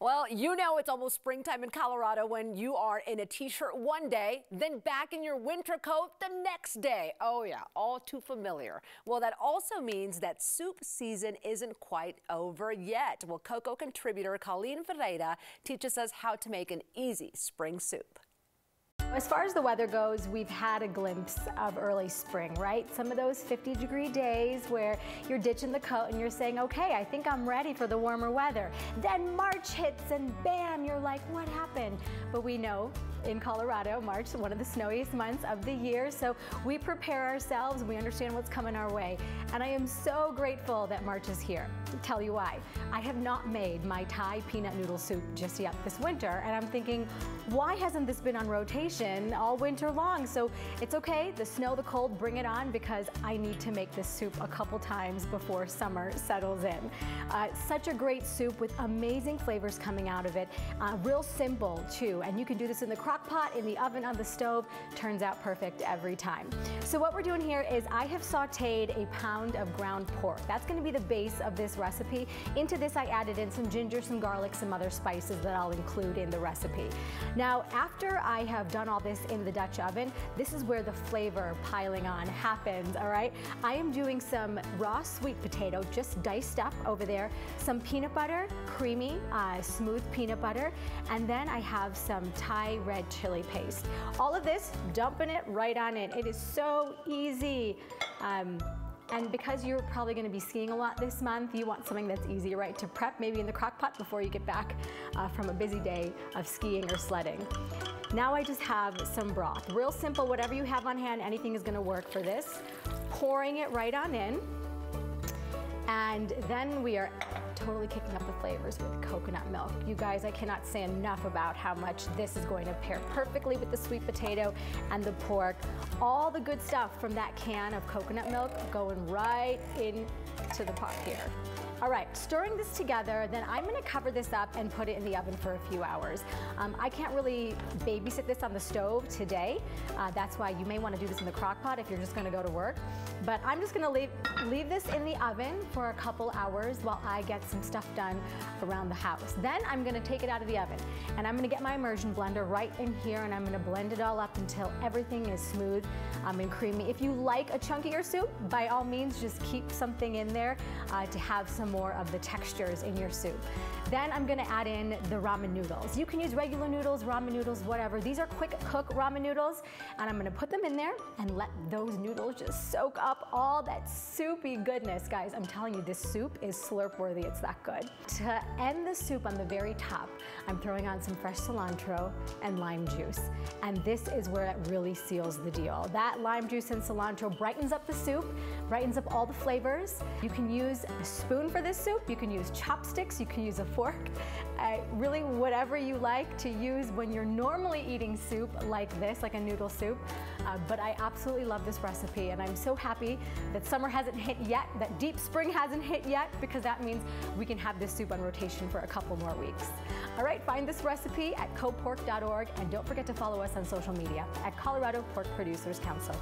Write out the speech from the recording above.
Well, you know it's almost springtime in Colorado when you are in a t-shirt one day, then back in your winter coat the next day. Oh yeah, all too familiar. Well, that also means that soup season isn't quite over yet. Well, Coco contributor Colleen Ferreira teaches us how to make an easy spring soup. As far as the weather goes, we've had a glimpse of early spring, right? Some of those 50-degree days where you're ditching the coat and you're saying, okay, I think I'm ready for the warmer weather. Then March hits and bam, you're like, what happened? But we know in Colorado, March is one of the snowiest months of the year, so we prepare ourselves, we understand what's coming our way. And I am so grateful that March is here. I'll tell you why. I have not made my Thai peanut noodle soup just yet this winter, and I'm thinking, why hasn't this been on rotation all winter long? So it's okay, the snow, the cold, bring it on, because I need to make this soup a couple times before summer settles in. Such a great soup with amazing flavors coming out of it. Real simple too, and you can do this in the crock pot, in the oven, on the stove. Turns out perfect every time. So what we're doing here is I have sauteed a pound of ground pork. That's going to be the base of this recipe. Into this I added in some ginger, some garlic, some other spices that I'll include in the recipe. Now, after I have done all this in the Dutch oven, this is where the flavor piling on happens, all right? I am doing some raw sweet potato, just diced up over there, some peanut butter, creamy, smooth peanut butter, and then I have some Thai red chili paste. All of this, dumping it right on in. It is so easy. And because you're probably going to be skiing a lot this month, you want something that's easy, right, to prep maybe in the crock pot before you get back from a busy day of skiing or sledding. Now I just have some broth. Real simple, whatever you have on hand, anything is going to work for this. Pouring it right on in. And then we are totally kicking up the flavors with coconut milk. You guys, I cannot say enough about how much this is going to pair perfectly with the sweet potato and the pork. All the good stuff from that can of coconut milk going right into the pot here. All right, stirring this together, then I'm gonna cover this up and put it in the oven for a few hours. I can't really babysit this on the stove today. That's why you may wanna do this in the crock pot if you're just gonna go to work. But I'm just gonna leave this in the oven for a couple hours while I get some stuff done around the house. Then I'm gonna take it out of the oven and I'm gonna get my immersion blender right in here and I'm gonna blend it all up until everything is smooth and creamy. If you like a chunkier soup, by all means, just keep something in there to have some more of the textures in your soup. Then I'm gonna add in the ramen noodles. You can use regular noodles, ramen noodles, whatever. These are quick cook ramen noodles, and I'm gonna put them in there and let those noodles just soak up all that soupy goodness. Guys, I'm telling you, this soup is slurp worthy, it's that good. To end the soup on the very top, I'm throwing on some fresh cilantro and lime juice. And this is where it really seals the deal. That lime juice and cilantro brightens up the soup, brightens up all the flavors. You can use a spoon for this soup, you can use chopsticks, you can use a fork, really whatever you like to use when you're normally eating soup like this, like a noodle soup. But I absolutely love this recipe and I'm so happy that summer hasn't hit yet, that deep spring hasn't hit yet, because that means we can have this soup on rotation for a couple more weeks. All right, find this recipe at copork.org and don't forget to follow us on social media at Colorado Pork Producers Council.